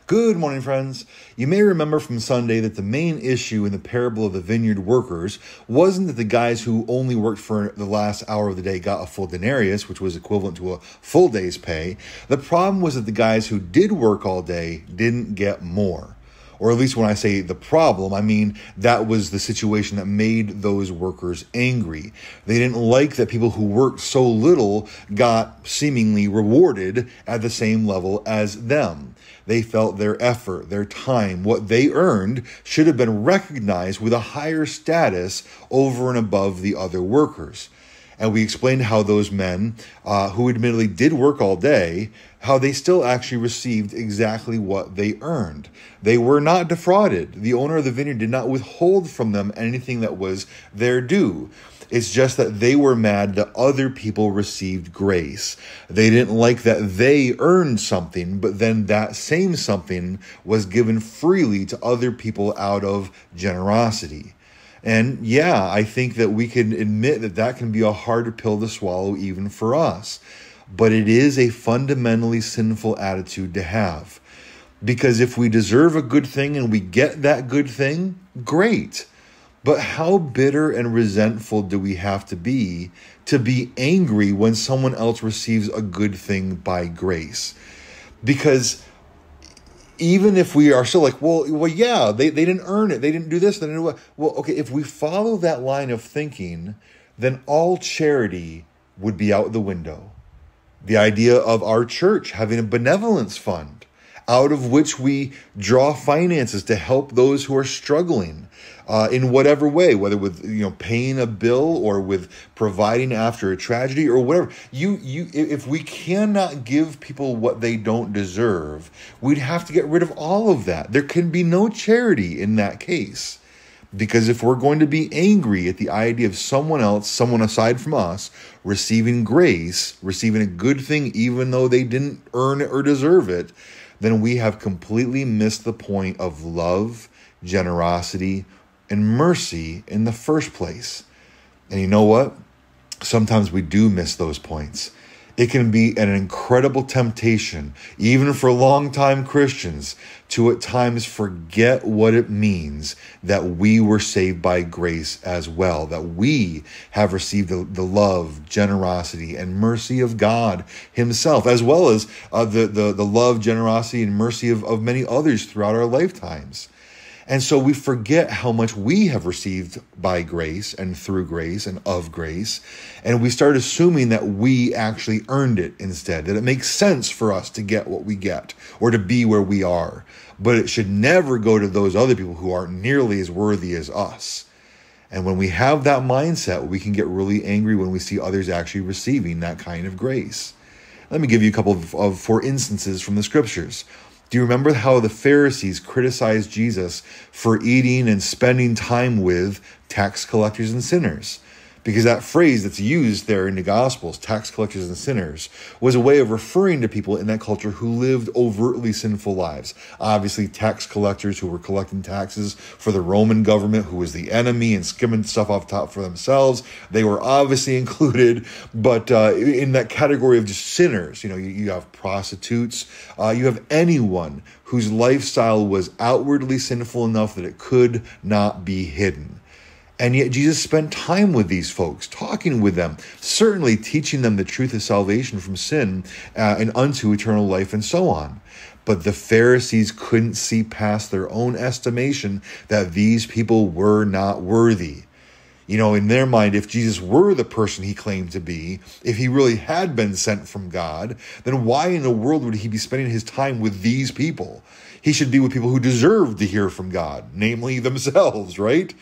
Good morning, friends. You may remember from Sunday that the main issue in the parable of the vineyard workers wasn't that the guys who only worked for the last hour of the day got a full denarius, which was equivalent to a full day's pay. The problem was that the guys who did work all day didn't get more. Or at least when I say the problem, I mean that was the situation that made those workers angry. They didn't like that people who worked so little got seemingly rewarded at the same level as them. They felt their effort, their time, what they earned should have been recognized with a higher status over and above the other workers. And we explained how those men who admittedly did work all day, how they still actually received exactly what they earned. They were not defrauded. The owner of the vineyard did not withhold from them anything that was their due. It's just that they were mad that other people received grace. They didn't like that they earned something, but then that same something was given freely to other people out of generosity. And yeah, I think that we can admit that that can be a hard pill to swallow even for us. But it is a fundamentally sinful attitude to have. Because if we deserve a good thing and we get that good thing, great. But how bitter and resentful do we have to be angry when someone else receives a good thing by grace? Because even if we are still like, well, yeah, they didn't earn it. They didn't do this. They didn't do what. Well, okay, if we follow that line of thinking, then all charity would be out the window. The idea of our church having a benevolence fund out of which we draw finances to help those who are struggling in whatever way, whether with paying a bill or with providing after a tragedy or whatever. If we cannot give people what they don't deserve, we'd have to get rid of all of that. There can be no charity in that case. Because if we're going to be angry at the idea of someone else, someone aside from us, receiving grace, receiving a good thing even though they didn't earn it or deserve it, then we have completely missed the point of love, generosity, and mercy in the first place. And you know what? Sometimes we do miss those points. It can be an incredible temptation, even for longtime Christians, to at times forget what it means that we were saved by grace as well, that we have received the love, generosity, and mercy of God himself, as well as the love, generosity, and mercy of many others throughout our lifetimes. And so we forget how much we have received by grace and through grace and of grace. And we start assuming that we actually earned it instead, that it makes sense for us to get what we get or to be where we are. But it should never go to those other people who aren't nearly as worthy as us. And when we have that mindset, we can get really angry when we see others actually receiving that kind of grace. Let me give you a couple of for instances from the scriptures. Do you remember how the Pharisees criticized Jesus for eating and spending time with tax collectors and sinners? Because that phrase that's used there in the Gospels, tax collectors and sinners, was a way of referring to people in that culture who lived overtly sinful lives. Obviously, tax collectors who were collecting taxes for the Roman government, who was the enemy, and skimming stuff off top for themselves. They were obviously included, but in that category of just sinners, you have prostitutes, you have anyone whose lifestyle was outwardly sinful enough that it could not be hidden. And yet Jesus spent time with these folks, talking with them, certainly teaching them the truth of salvation from sin and unto eternal life and so on. But the Pharisees couldn't see past their own estimation that these people were not worthy. In their mind, if Jesus were the person he claimed to be, if he really had been sent from God, then why in the world would he be spending his time with these people? He should be with people who deserve to hear from God, namely themselves, right?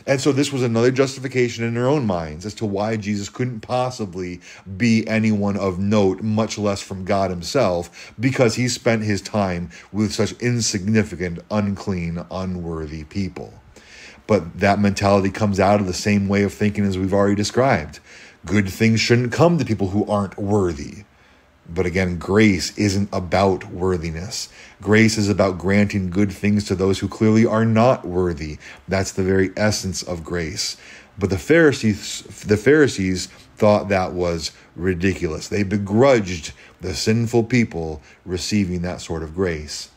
And so this was another justification in their own minds as to why Jesus couldn't possibly be anyone of note, much less from God himself, because he spent his time with such insignificant, unclean, unworthy people. But that mentality comes out of the same way of thinking as we've already described. Good things shouldn't come to people who aren't worthy. But again, grace isn't about worthiness. Grace is about granting good things to those who clearly are not worthy. That's the very essence of grace. But the Pharisees thought that was ridiculous. They begrudged the sinful people receiving that sort of grace.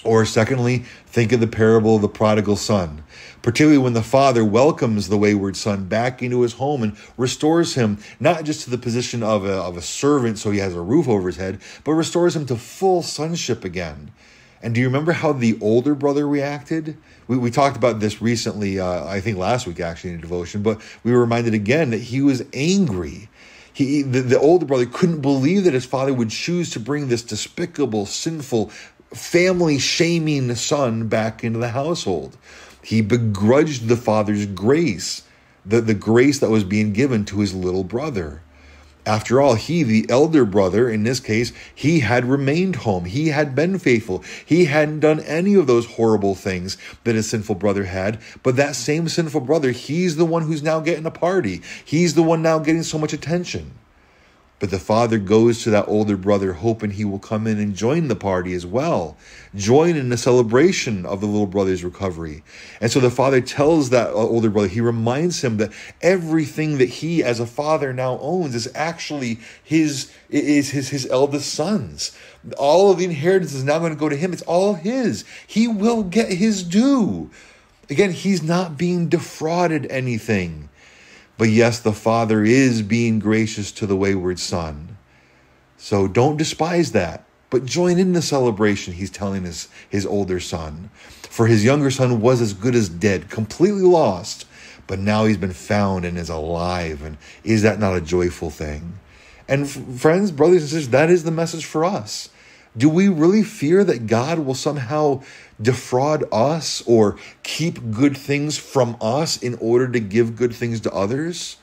Or secondly, think of the parable of the prodigal son, particularly when the father welcomes the wayward son back into his home and restores him not just to the position of a servant so he has a roof over his head, but restores him to full sonship again. And do you remember how the older brother reacted? We talked about this recently, I think last week actually in a devotion, but we were reminded again that he was angry. The older brother couldn't believe that his father would choose to bring this despicable, sinful, family-shaming son back into the household. He begrudged the father's grace, the grace that was being given to his little brother. After all, he, the elder brother, in this case, he had remained home. He had been faithful. He hadn't done any of those horrible things that his sinful brother had. But that same sinful brother, he's the one who's now getting a party. He's the one now getting so much attention. But the father goes to that older brother hoping he will come in and join the party as well, join in the celebration of the little brother's recovery. And so the father tells that older brother, he reminds him that everything that he as a father now owns is actually his eldest son's. All of the inheritance is now going to go to him. It's all his. He will get his due. Again, he's not being defrauded anything. But yes, the father is being gracious to the wayward son. So don't despise that, but join in the celebration, he's telling his older son. For his younger son was as good as dead, completely lost, but now he's been found and is alive. And is that not a joyful thing? And friends, brothers and sisters, that is the message for us. Do we really fear that God will somehow defraud us or keep good things from us in order to give good things to others?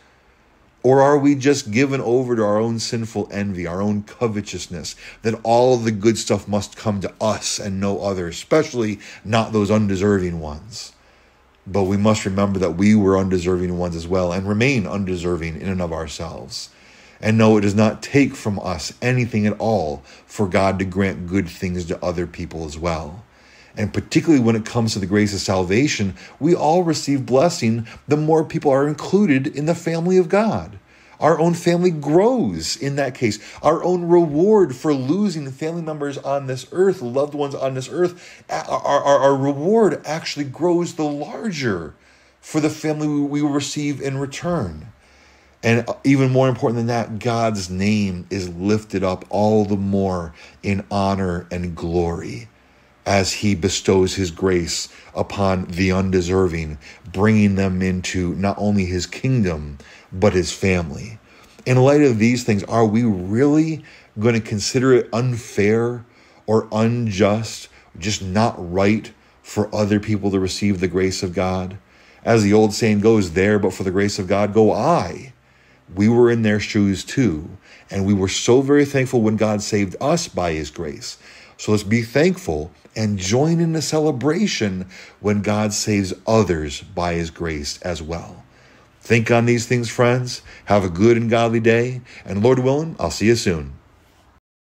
Or are we just given over to our own sinful envy, our own covetousness, that all the good stuff must come to us and no other, especially not those undeserving ones? But we must remember that we were undeserving ones as well and remain undeserving in and of ourselves. And no, it does not take from us anything at all for God to grant good things to other people as well. And particularly when it comes to the grace of salvation, we all receive blessing the more people are included in the family of God. Our own family grows in that case. Our own reward for losing family members on this earth, loved ones on this earth, our reward actually grows the larger for the family we will receive in return. And even more important than that, God's name is lifted up all the more in honor and glory as he bestows his grace upon the undeserving, bringing them into not only his kingdom, but his family. In light of these things, are we really going to consider it unfair or unjust, just not right for other people to receive the grace of God? As the old saying goes, there, but for the grace of God, go I. We were in their shoes too, and we were so very thankful when God saved us by his grace. So let's be thankful and join in the celebration when God saves others by his grace as well. Think on these things, friends. Have a good and godly day, and Lord willing, I'll see you soon.